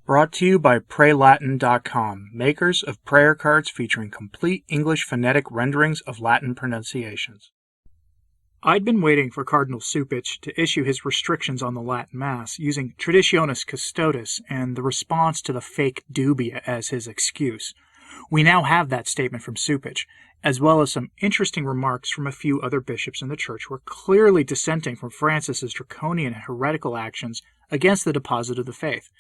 Brought to you by PrayLatin.com, makers of prayer cards featuring complete English phonetic renderings of Latin pronunciations. I'd been waiting for Cardinal Cupich to issue his restrictions on the Latin Mass, using Traditionis Custodes and the response to the fake dubia as his excuse. We now have that statement from Cupich, as well as some interesting remarks from a few other bishops in the Church who are clearly dissenting from Francis's draconian and heretical actions against the deposit of the faith.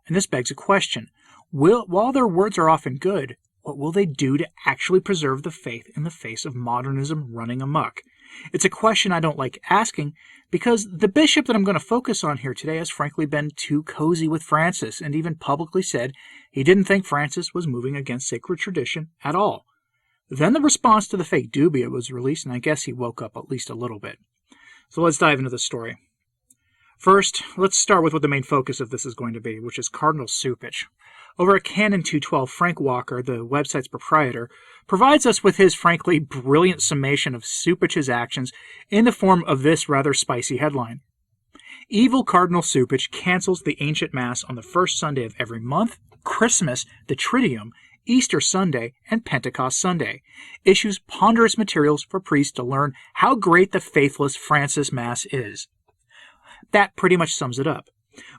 And this begs a question. While their words are often good, what will they do to actually preserve the faith in the face of modernism running amok? It's a question I don't like asking because the bishop that I'm going to focus on here today has frankly been too cozy with Francis and even publicly said he didn't think Francis was moving against sacred tradition at all. Then the response to the fake dubia was released, and I guess he woke up at least a little bit. So let's dive into the story. First, let's start with what the main focus of this is going to be, which is Cardinal Cupich. Over at Canon 212, Frank Walker, the website's proprietor, provides us with his frankly brilliant summation of Cupich's actions in the form of this rather spicy headline. Evil Cardinal Cupich cancels the ancient Mass on the first Sunday of every month, Christmas, the Triduum, Easter Sunday, and Pentecost Sunday. Issues ponderous materials for priests to learn how great the faithless Francis Mass is. That pretty much sums it up.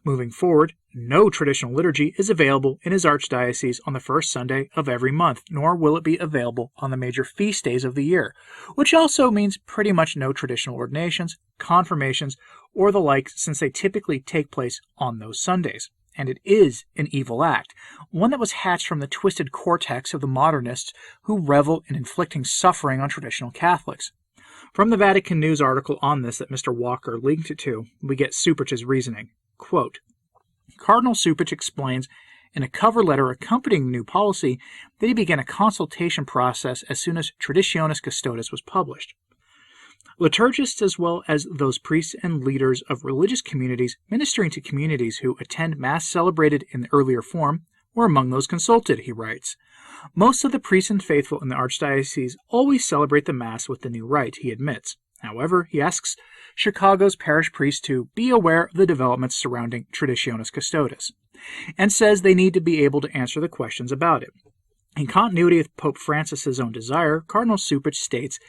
Moving forward, no traditional liturgy is available in his archdiocese on the first Sunday of every month, nor will it be available on the major feast days of the year, which also means pretty much no traditional ordinations, confirmations, or the like, since they typically take place on those Sundays. And it is an evil act, one that was hatched from the twisted cortex of the modernists who revel in inflicting suffering on traditional Catholics. From the Vatican News article on this that Mr. Walker linked it to, we get Cupich's reasoning. Quote, Cardinal Cupich explains in a cover letter accompanying the new policy that he began a consultation process as soon as Traditionis Custodes was published. Liturgists, as well as those priests and leaders of religious communities ministering to communities who attend Mass celebrated in the earlier form, were among those consulted, he writes. Most of the priests and faithful in the archdiocese always celebrate the Mass with the new rite, he admits. However, he asks Chicago's parish priests to be aware of the developments surrounding Traditionis Custodes, and says they need to be able to answer the questions about it. In continuity with Pope Francis's own desire, Cardinal Cupich states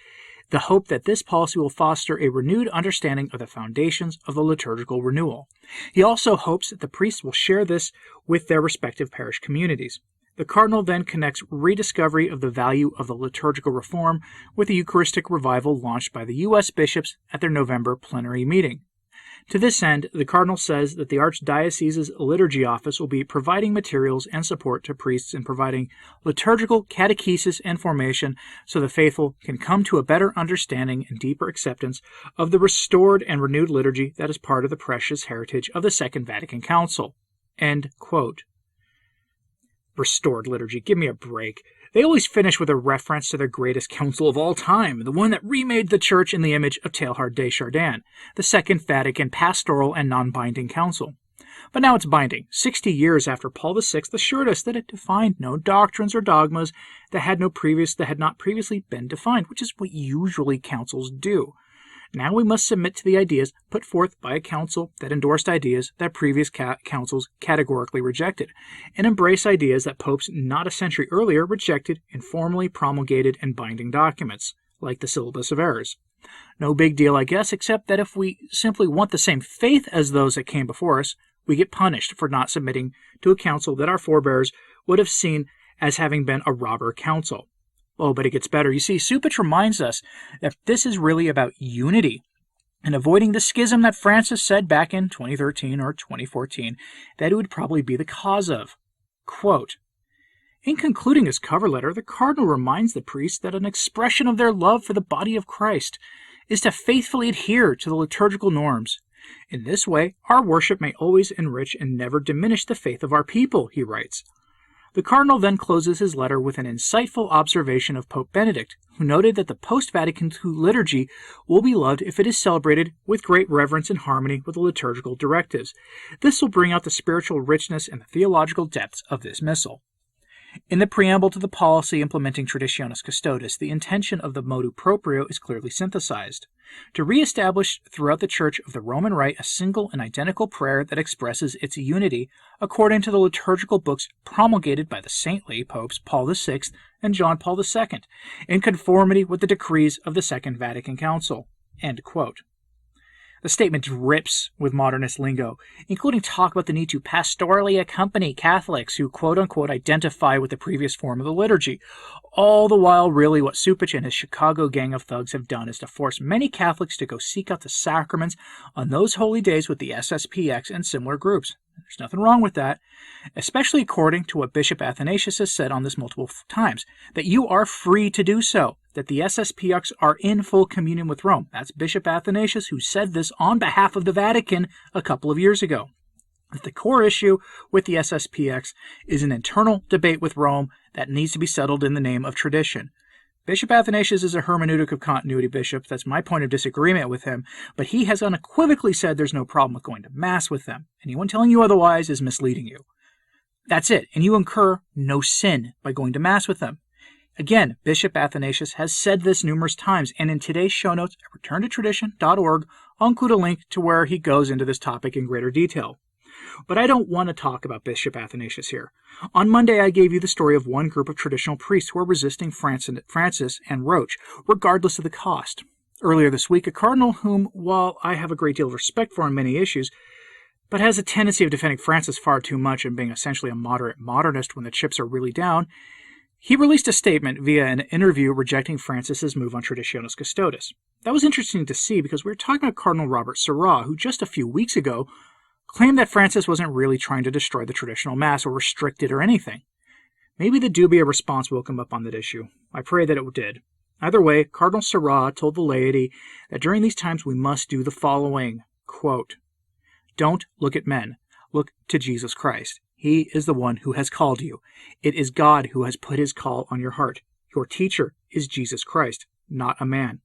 the hope that this policy will foster a renewed understanding of the foundations of the liturgical renewal. He also hopes that the priests will share this with their respective parish communities. The Cardinal then connects rediscovery of the value of the liturgical reform with the Eucharistic revival launched by the U.S. bishops at their November plenary meeting. To this end, the Cardinal says that the Archdiocese's liturgy office will be providing materials and support to priests in providing liturgical catechesis and formation so the faithful can come to a better understanding and deeper acceptance of the restored and renewed liturgy that is part of the precious heritage of the Second Vatican Council. End quote. Restored liturgy. Give me a break. They always finish with a reference to their greatest council of all time, the one that remade the Church in the image of Teilhard de Chardin, the Second Vatican Pastoral and Non-Binding Council. But now it's binding, 60 years after Paul VI assured us that it defined no doctrines or dogmas that had not previously been defined, which is what usually councils do. Now we must submit to the ideas put forth by a council that endorsed ideas that previous councils categorically rejected, and embrace ideas that popes not a century earlier rejected in formally promulgated and binding documents, like the Syllabus of Errors. No big deal, I guess, except that if we simply want the same faith as those that came before us, we get punished for not submitting to a council that our forebears would have seen as having been a robber council. Oh, but it gets better. You see, Cupich reminds us that this is really about unity and avoiding the schism that Francis said back in 2013 or 2014 that it would probably be the cause of. Quote, in concluding his cover letter, the Cardinal reminds the priests that an expression of their love for the body of Christ is to faithfully adhere to the liturgical norms. In this way, our worship may always enrich and never diminish the faith of our people, he writes. The Cardinal then closes his letter with an insightful observation of Pope Benedict, who noted that the post-Vatican II liturgy will be loved if it is celebrated with great reverence and harmony with the liturgical directives. This will bring out the spiritual richness and the theological depths of this missal. In the preamble to the policy implementing Traditionis Custodes, the intention of the motu proprio is clearly synthesized: to re-establish throughout the Church of the Roman Rite a single and identical prayer that expresses its unity according to the liturgical books promulgated by the saintly popes Paul VI and John Paul II, in conformity with the decrees of the Second Vatican Council." End quote. The statement drips with modernist lingo, including talk about the need to pastorally accompany Catholics who quote-unquote identify with the previous form of the liturgy. All the while, really, what Cupich and his Chicago gang of thugs have done is to force many Catholics to go seek out the sacraments on those holy days with the SSPX and similar groups. There's nothing wrong with that, especially according to what Bishop Athanasius has said on this multiple times, that you are free to do so, that the SSPX are in full communion with Rome. That's Bishop Athanasius, who said this on behalf of the Vatican a couple of years ago. The core issue with the SSPX is an internal debate with Rome that needs to be settled in the name of tradition. Bishop Athanasius is a hermeneutic of continuity bishop. That's my point of disagreement with him, but he has unequivocally said there's no problem with going to Mass with them. Anyone telling you otherwise is misleading you. That's it, and you incur no sin by going to Mass with them. Again, Bishop Athanasius has said this numerous times, and in today's show notes at returntotradition.org, I'll include a link to where he goes into this topic in greater detail. But I don't want to talk about Bishop Athanasius here. On Monday, I gave you the story of one group of traditional priests who are resisting Francis and Roche, regardless of the cost. Earlier this week, a cardinal whom, while I have a great deal of respect for on many issues, but has a tendency of defending Francis far too much and being essentially a moderate modernist when the chips are really down, he released a statement via an interview rejecting Francis's move on Traditionis Custodes. That was interesting to see because we were talking about Cardinal Robert Sarah, who just a few weeks ago claimed that Francis wasn't really trying to destroy the traditional Mass or restrict it or anything. Maybe the dubia response will come up on that issue. I pray that it did. Either way, Cardinal Sarah told the laity that during these times we must do the following, quote, "Don't look at men. Look to Jesus Christ. He is the one who has called you. It is God who has put his call on your heart. Your teacher is Jesus Christ, not a man.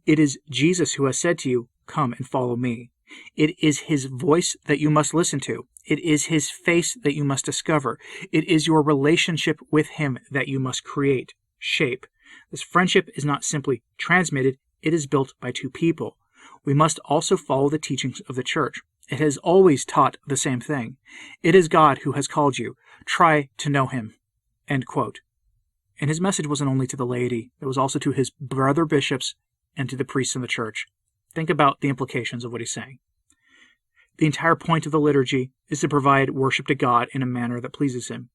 It is Jesus who has said to you, 'Come and follow me.' It is his voice that you must listen to. It is his face that you must discover. It is your relationship with him that you must create, shape. This friendship is not simply transmitted, it is built by two people. We must also follow the teachings of the Church. It has always taught the same thing. It is God who has called you. Try to know him." End quote. And his message wasn't only to the laity, it was also to his brother bishops and to the priests in the Church. Think about the implications of what he's saying. The entire point of the liturgy is to provide worship to God in a manner that pleases him.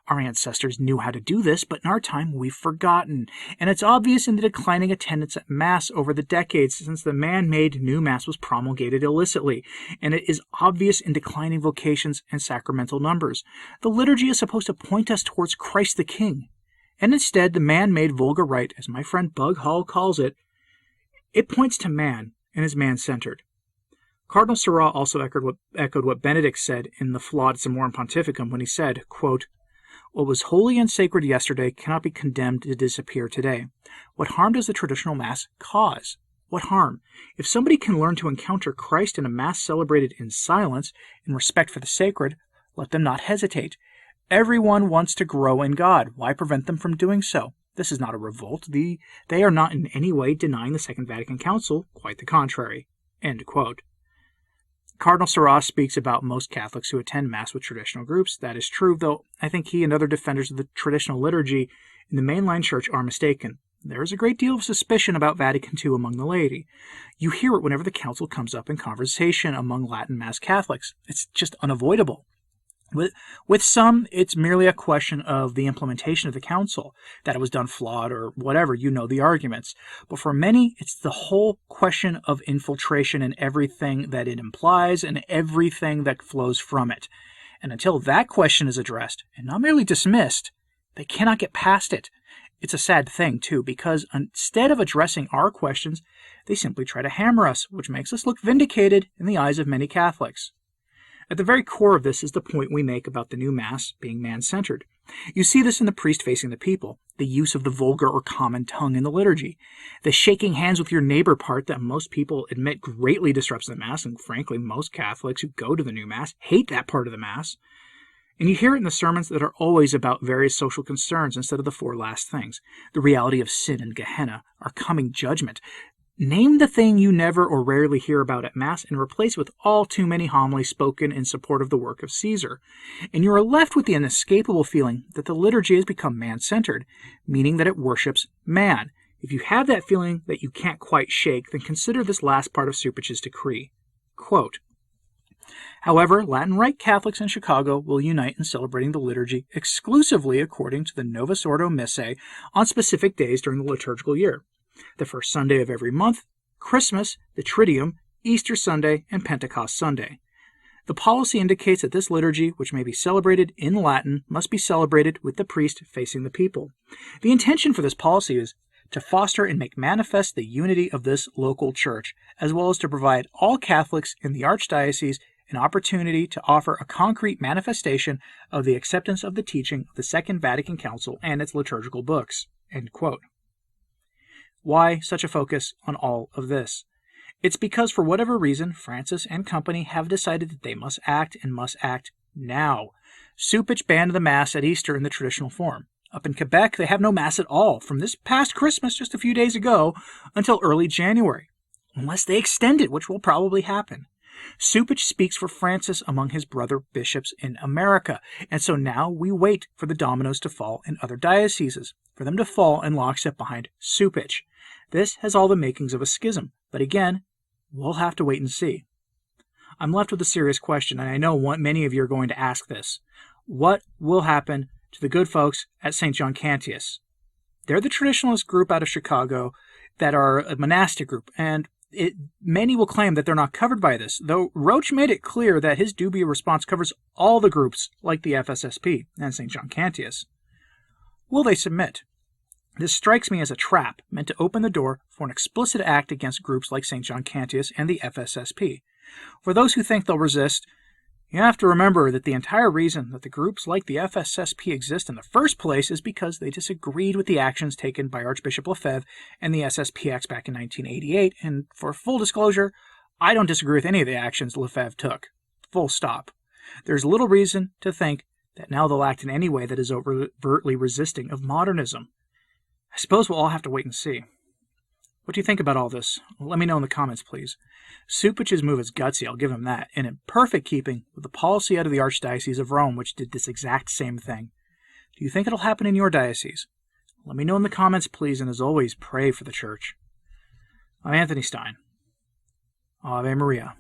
Our ancestors knew how to do this, but in our time we've forgotten. And it's obvious in the declining attendance at Mass over the decades since the man-made new Mass was promulgated illicitly. And it is obvious in declining vocations and sacramental numbers. The liturgy is supposed to point us towards Christ the King. And instead, the man-made vulgar rite, as my friend Bug Hall calls it, it points to man and is man-centered. Cardinal Sarah also echoed what Benedict said in the flawed Summorum Pontificum when he said, quote, "What was holy and sacred yesterday cannot be condemned to disappear today. What harm does the traditional Mass cause? What harm? If somebody can learn to encounter Christ in a Mass celebrated in silence, in respect for the sacred, let them not hesitate. Everyone wants to grow in God. Why prevent them from doing so? This is not a revolt. They are not in any way denying the Second Vatican Council, quite the contrary." End quote. Cardinal Sarah speaks about most Catholics who attend Mass with traditional groups. That is true, though I think he and other defenders of the traditional liturgy in the mainline Church are mistaken. There is a great deal of suspicion about Vatican II among the laity. You hear it whenever the Council comes up in conversation among Latin Mass Catholics. It's just unavoidable. With some, it's merely a question of the implementation of the Council, that it was done flawed or whatever, you know the arguments. But for many, it's the whole question of infiltration and everything that it implies and everything that flows from it. And until that question is addressed, and not merely dismissed, they cannot get past it. It's a sad thing, too, because instead of addressing our questions, they simply try to hammer us, which makes us look vindicated in the eyes of many Catholics. At the very core of this is the point we make about the new Mass being man-centered. You see this in the priest facing the people, the use of the vulgar or common tongue in the liturgy, the shaking hands with your neighbor part that most people admit greatly disrupts the Mass, and frankly, most Catholics who go to the new Mass hate that part of the Mass. And you hear it in the sermons that are always about various social concerns instead of the four last things: the reality of sin and Gehenna, our coming judgment. Name the thing you never or rarely hear about at Mass and replace with all too many homilies spoken in support of the work of Caesar, and you are left with the inescapable feeling that the liturgy has become man-centered, meaning that it worships man. If you have that feeling that you can't quite shake, then consider this last part of Cupich's decree. Quote, however, Latin Rite Catholics in Chicago will unite in celebrating the liturgy exclusively according to the Novus Ordo Missae on specific days during the liturgical year: the first Sunday of every month, Christmas, the Triduum, Easter Sunday, and Pentecost Sunday. The policy indicates that this liturgy, which may be celebrated in Latin, must be celebrated with the priest facing the people. The intention for this policy is to foster and make manifest the unity of this local church, as well as to provide all Catholics in the Archdiocese an opportunity to offer a concrete manifestation of the acceptance of the teaching of the Second Vatican Council and its liturgical books. End quote. Why such a focus on all of this? It's because for whatever reason, Francis and company have decided that they must act and must act now. Cupich banned the Mass at Easter in the traditional form. Up in Quebec, they have no Mass at all from this past Christmas just a few days ago until early January, unless they extend it, which will probably happen. Cupich speaks for Francis among his brother bishops in America, and so now we wait for the dominoes to fall in other dioceses, for them to fall in lockstep behind Cupich. This has all the makings of a schism, but again, we'll have to wait and see. I'm left with a serious question, and I know many of you are going to ask this. What will happen to the good folks at St. John Cantius? They're the traditionalist group out of Chicago that are a monastic group, and many will claim that they're not covered by this, though Roach made it clear that his dubia response covers all the groups like the FSSP and St. John Cantius. Will they submit? This strikes me as a trap meant to open the door for an explicit act against groups like St. John Cantius and the FSSP. For those who think they'll resist, you have to remember that the entire reason that the groups like the FSSP exist in the first place is because they disagreed with the actions taken by Archbishop Lefebvre and the SSPX back in 1988, and for full disclosure, I don't disagree with any of the actions Lefebvre took. Full stop. There's little reason to think that now they'll act in any way that is overtly resisting of modernism. I suppose we'll all have to wait and see. What do you think about all this? Let me know in the comments, please. Cupich's move is gutsy, I'll give him that, and in perfect keeping with the policy out of the Archdiocese of Rome, which did this exact same thing. Do you think it'll happen in your diocese? Let me know in the comments, please, and as always, pray for the Church. I'm Anthony Stine. Ave Maria.